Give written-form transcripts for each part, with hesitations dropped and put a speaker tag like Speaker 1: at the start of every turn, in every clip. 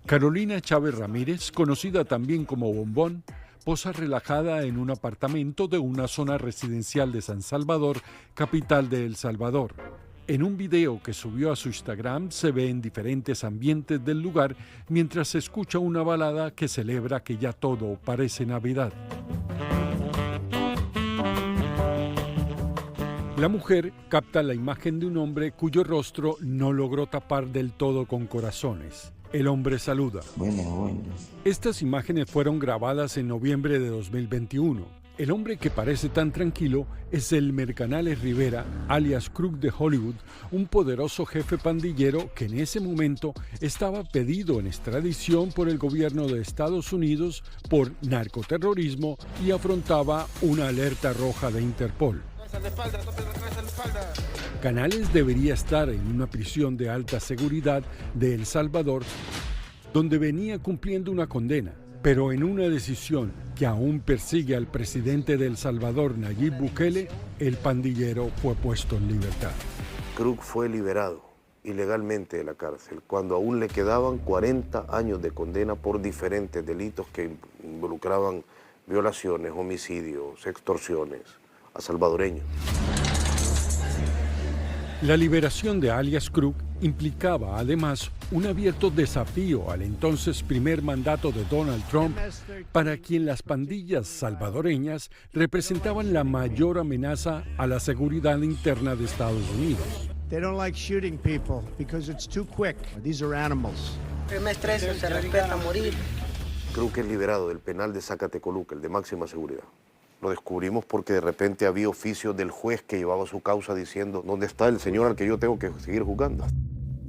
Speaker 1: Carolina Chávez Ramírez, conocida también como Bombón, posa relajada en un apartamento de una zona residencial de San Salvador, capital de El Salvador. En un video que subió a su Instagram se ve en diferentes ambientes del lugar mientras se escucha una balada que celebra que ya todo parece Navidad. La mujer capta la imagen de un hombre cuyo rostro no logró tapar del todo con corazones. El hombre saluda.
Speaker 2: Buenas.
Speaker 1: Estas imágenes fueron grabadas en noviembre de 2021. El hombre que parece tan tranquilo es Elmer Canales Rivera, alias Crook de Hollywood, un poderoso jefe pandillero que en ese momento estaba pedido en extradición por el gobierno de Estados Unidos por narcoterrorismo y afrontaba una alerta roja de Interpol. Canales debería estar en una prisión de alta seguridad de El Salvador, donde venía cumpliendo una condena, pero en una decisión que aún persigue al presidente de El Salvador, Nayib Bukele, el pandillero fue puesto en libertad.
Speaker 3: Crook fue liberado ilegalmente de la cárcel cuando aún le quedaban 40 años de condena por diferentes delitos que involucraban violaciones, homicidios, extorsiones a salvadoreños.
Speaker 1: La liberación de alias Crook implicaba además un abierto desafío al entonces primer mandato de Donald Trump, para quien las pandillas salvadoreñas representaban la mayor amenaza a la seguridad interna de Estados Unidos.
Speaker 4: They don't like shooting people because it's too quick. These are animals.
Speaker 5: El me estresa, se respeta a morir.
Speaker 3: Crook es liberado del penal de Zacatecoluca, el de máxima seguridad. Lo descubrimos porque de repente había oficios del juez que llevaba su causa diciendo ¿dónde está el señor al que yo tengo que seguir juzgando?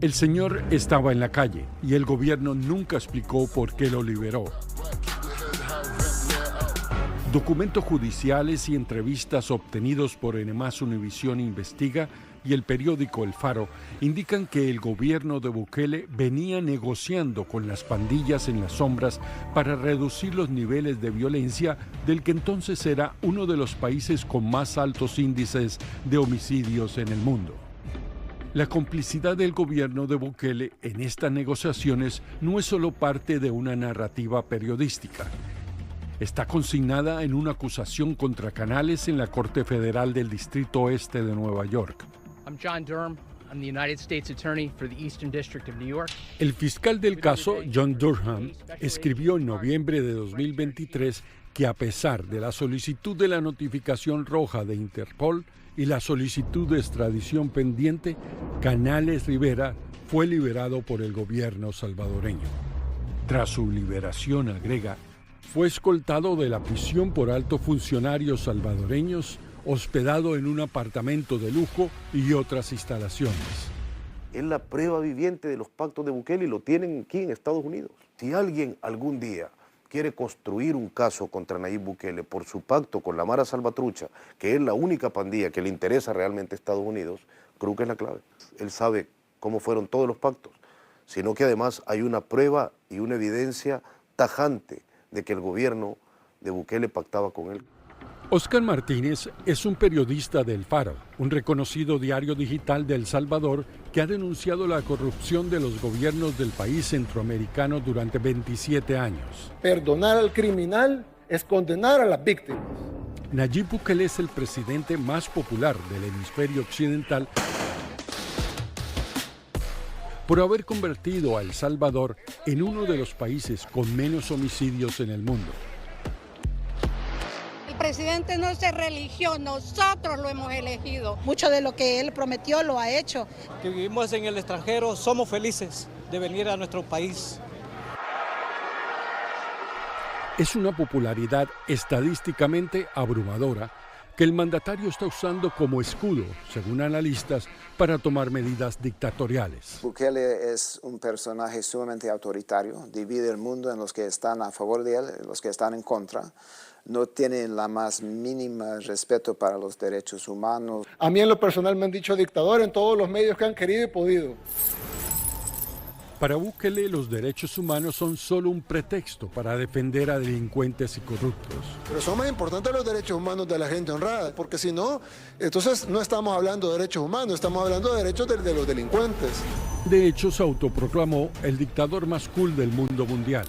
Speaker 1: El señor estaba en la calle y el gobierno nunca explicó por qué lo liberó. Documentos judiciales y entrevistas obtenidos por N+ Univisión Investiga y el periódico El Faro indican que el gobierno de Bukele venía negociando con las pandillas en las sombras para reducir los niveles de violencia del que entonces era uno de los países con más altos índices de homicidios en el mundo. La complicidad del gobierno de Bukele en estas negociaciones no es solo parte de una narrativa periodística. Está consignada en una acusación contra Canales en la Corte Federal del Distrito Oeste de Nueva York.
Speaker 6: I'm John Durham. I'm the United States Attorney for the Eastern District of New York.
Speaker 1: El fiscal del caso, John Durham, escribió en noviembre de 2023 que a pesar de la solicitud de la notificación roja de Interpol y la solicitud de extradición pendiente, Canales Rivera fue liberado por el gobierno salvadoreño. Tras su liberación, agrega, fue escoltado de la prisión por altos funcionarios salvadoreños, hospedado en un apartamento de lujo y otras instalaciones.
Speaker 3: Es la prueba viviente de los pactos de Bukele y lo tienen aquí en Estados Unidos. Si alguien algún día quiere construir un caso contra Nayib Bukele por su pacto con la Mara Salvatrucha, que es la única pandilla que le interesa realmente a Estados Unidos, Crook es la clave. Él sabe cómo fueron todos los pactos, sino que además hay una prueba y una evidencia tajante de que el gobierno de Bukele pactaba con él.
Speaker 1: Oscar Martínez es un periodista del Faro, un reconocido diario digital de El Salvador que ha denunciado la corrupción de los gobiernos del país centroamericano durante 27 años.
Speaker 7: Perdonar al criminal es condenar a las víctimas.
Speaker 1: Nayib Bukele es el presidente más popular del hemisferio occidental por haber convertido a El Salvador en uno de los países con menos homicidios en el mundo.
Speaker 8: El presidente no se religió, nosotros lo hemos elegido.
Speaker 5: Mucho de lo que él prometió lo ha hecho.
Speaker 9: Que vivimos en el extranjero, somos felices de venir a nuestro país.
Speaker 1: Es una popularidad estadísticamente abrumadora que el mandatario está usando como escudo, según analistas, para tomar medidas dictatoriales.
Speaker 10: Bukele es un personaje sumamente autoritario, divide el mundo en los que están a favor de él y los que están en contra. No tiene la más mínima respeto para los derechos humanos.
Speaker 7: A mí en lo personal me han dicho dictador en todos los medios que han querido y podido.
Speaker 1: Para Bukele, los derechos humanos son solo un pretexto para defender a delincuentes y corruptos.
Speaker 7: Pero son más importantes los derechos humanos de la gente honrada, porque si no, entonces no estamos hablando de derechos humanos, estamos hablando de derechos de los delincuentes.
Speaker 1: De hecho, se autoproclamó el dictador más cool del mundo mundial.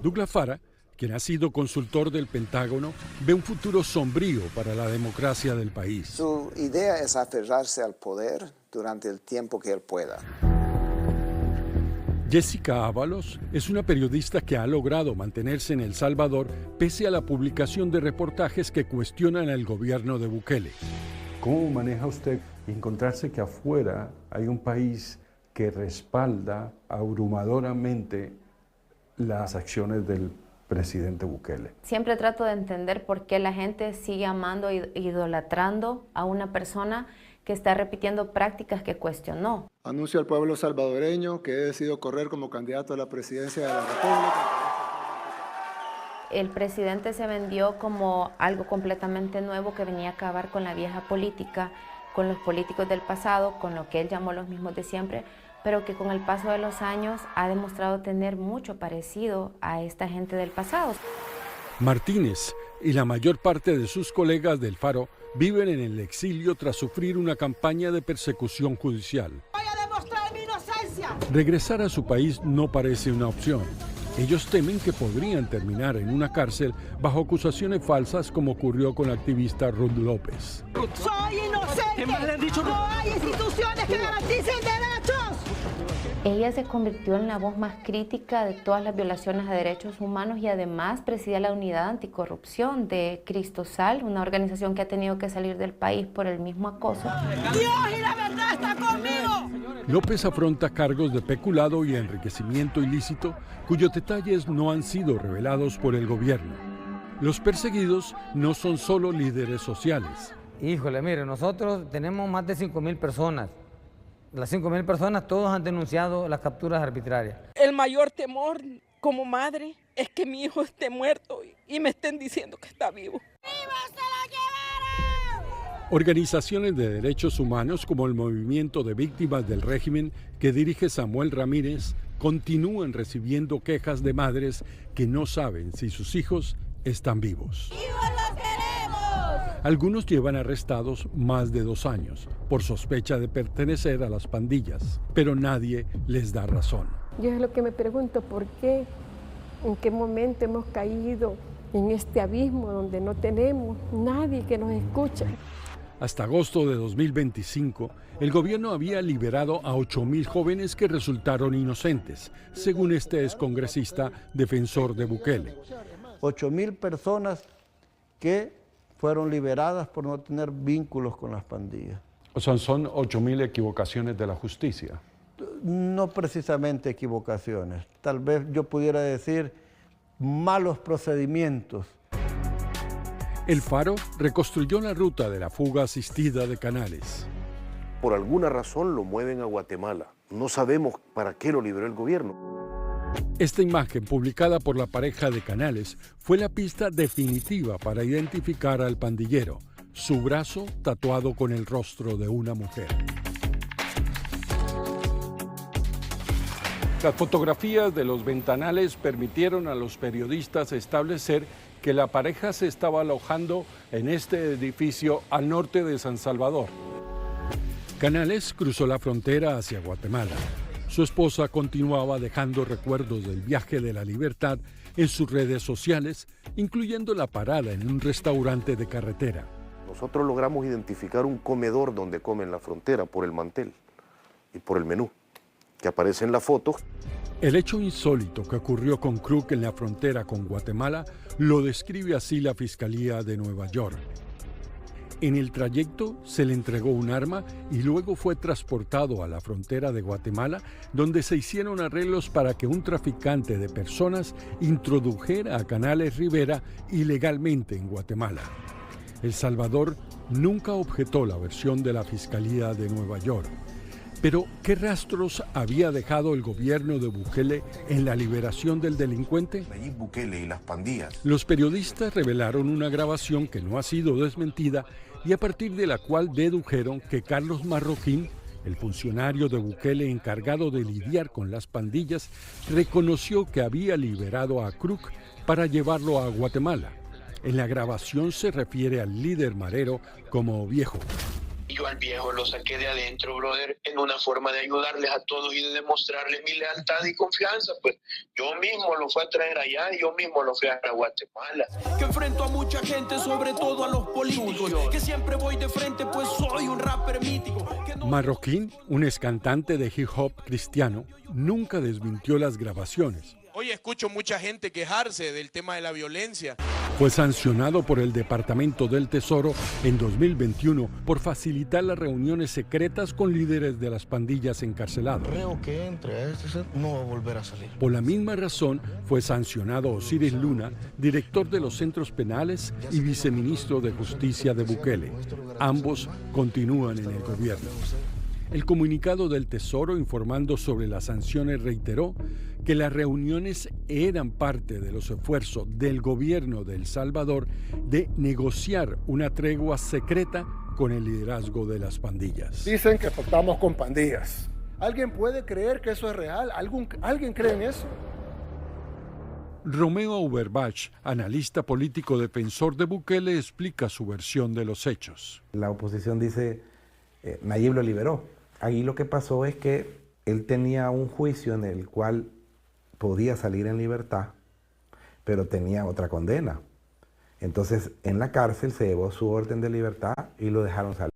Speaker 1: Douglas Farah, quien ha sido consultor del Pentágono, ve un futuro sombrío para la democracia del país.
Speaker 10: Su idea es aferrarse al poder durante el tiempo que él pueda.
Speaker 1: Jessica Ábalos es una periodista que ha logrado mantenerse en El Salvador pese a la publicación de reportajes que cuestionan al gobierno de Bukele. ¿Cómo maneja usted encontrarse que afuera hay un país que respalda abrumadoramente las acciones del presidente Bukele?
Speaker 2: Siempre trato de entender por qué la gente sigue amando e idolatrando a una persona que está repitiendo prácticas que cuestionó.
Speaker 7: Anuncio al pueblo salvadoreño que he decidido correr como candidato a la presidencia de la República.
Speaker 2: El presidente se vendió como algo completamente nuevo que venía a acabar con la vieja política, con los políticos del pasado, con lo que él llamó los mismos de siempre, pero que con el paso de los años ha demostrado tener mucho parecido a esta gente del pasado.
Speaker 1: Martínez y la mayor parte de sus colegas del Faro viven en el exilio tras sufrir una campaña de persecución judicial.
Speaker 8: Voy a demostrar mi inocencia.
Speaker 1: Regresar a su país no parece una opción. Ellos temen que podrían terminar en una cárcel bajo acusaciones falsas, como ocurrió con la activista Ruth López.
Speaker 8: Soy inocente. No hay instituciones que garanticen derechos.
Speaker 2: Ella se convirtió en la voz más crítica de todas las violaciones a derechos humanos y además presidía la unidad anticorrupción de Cristosal, una organización que ha tenido que salir del país por el mismo acoso.
Speaker 8: Dios y la verdad está conmigo.
Speaker 1: López afronta cargos de peculado y enriquecimiento ilícito, cuyos detalles no han sido revelados por el gobierno. Los perseguidos no son solo líderes sociales.
Speaker 11: Híjole, mire, nosotros tenemos más de 5.000 personas. Las 5.000 personas, todos han denunciado las capturas arbitrarias.
Speaker 12: El mayor temor como madre es que mi hijo esté muerto y me estén diciendo que está vivo.
Speaker 8: ¡Viva, se lo llevaron!
Speaker 1: Organizaciones de derechos humanos como el Movimiento de Víctimas del Régimen, que dirige Samuel Ramírez, continúan recibiendo quejas de madres que no saben si sus hijos están vivos.
Speaker 8: ¡Hijos los queremos!
Speaker 1: Algunos llevan arrestados más de 2 años por sospecha de pertenecer a las pandillas, pero nadie les da razón.
Speaker 13: Yo es lo que me pregunto, ¿por qué? ¿En qué momento hemos caído en este abismo donde no tenemos nadie que nos escuche?
Speaker 1: Hasta agosto de 2025, el gobierno había liberado a 8.000 jóvenes que resultaron inocentes, según este excongresista defensor de Bukele.
Speaker 14: 8.000 personas que fueron liberadas por no tener vínculos con las pandillas.
Speaker 1: O sea, son 8.000 equivocaciones de la justicia.
Speaker 14: No precisamente equivocaciones, tal vez yo pudiera decir malos procedimientos.
Speaker 1: El Faro reconstruyó la ruta de la fuga asistida de Canales.
Speaker 3: Por alguna razón lo mueven a Guatemala. No sabemos para qué lo liberó el gobierno.
Speaker 1: Esta imagen, publicada por la pareja de Canales, fue la pista definitiva para identificar al pandillero, su brazo tatuado con el rostro de una mujer. Las fotografías de los ventanales permitieron a los periodistas establecer que la pareja se estaba alojando en este edificio al norte de San Salvador. Canales cruzó la frontera hacia Guatemala. Su esposa continuaba dejando recuerdos del viaje de la libertad en sus redes sociales, incluyendo la parada en un restaurante de carretera.
Speaker 3: Nosotros logramos identificar un comedor donde comen la frontera por el mantel y por el menú que aparece en la foto.
Speaker 1: El hecho insólito que ocurrió con Kruk en la frontera con Guatemala lo describe así la Fiscalía de Nueva York. En el trayecto se le entregó un arma y luego fue transportado a la frontera de Guatemala, donde se hicieron arreglos para que un traficante de personas introdujera a Canales Rivera ilegalmente en Guatemala. El Salvador nunca objetó la versión de la Fiscalía de Nueva York. Pero, ¿qué rastros había dejado el gobierno de Bukele en la liberación del delincuente?
Speaker 3: Nayib Bukele y las pandillas.
Speaker 1: Los periodistas revelaron una grabación que no ha sido desmentida y a partir de la cual dedujeron que Carlos Marroquín, El funcionario de Bukele encargado de lidiar con las pandillas reconoció que había liberado a Kruk para llevarlo a Guatemala. En la grabación se refiere al líder marero como viejo.
Speaker 15: Yo al viejo lo saqué de adentro, brother, en una forma de ayudarles a todos y de demostrarles mi lealtad y confianza. Pues yo mismo lo fui a traer allá y yo mismo lo fui a Guatemala.
Speaker 16: Que enfrento a mucha gente, sobre todo a los políticos, que siempre voy de frente, pues soy un rapper mítico.
Speaker 1: Marroquín, un ex cantante de hip hop cristiano, nunca desmintió las grabaciones.
Speaker 17: Hoy escucho mucha gente quejarse del tema de la violencia.
Speaker 1: Fue sancionado por el Departamento del Tesoro en 2021 por facilitar las reuniones secretas con líderes de las pandillas encarcelados.
Speaker 18: Creo que entre a este set no va a volver a salir.
Speaker 1: Por la misma razón fue sancionado Osiris Luna, director de los centros penales y viceministro de Justicia de Bukele. Ambos continúan en el gobierno. El comunicado del Tesoro informando sobre las sanciones reiteró que las reuniones eran parte de los esfuerzos del gobierno de El Salvador de negociar una tregua secreta con el liderazgo de las pandillas.
Speaker 19: Dicen que pactamos con pandillas. ¿Alguien puede creer que eso es real? ¿Alguien cree en eso?
Speaker 1: Romeo Auerbach, analista político defensor de Bukele, explica su versión de los hechos.
Speaker 20: La oposición dice, Nayib lo liberó. Ahí lo que pasó es que él tenía un juicio en el cual podía salir en libertad, pero tenía otra condena. Entonces, en la cárcel se llevó su orden de libertad y lo dejaron salir.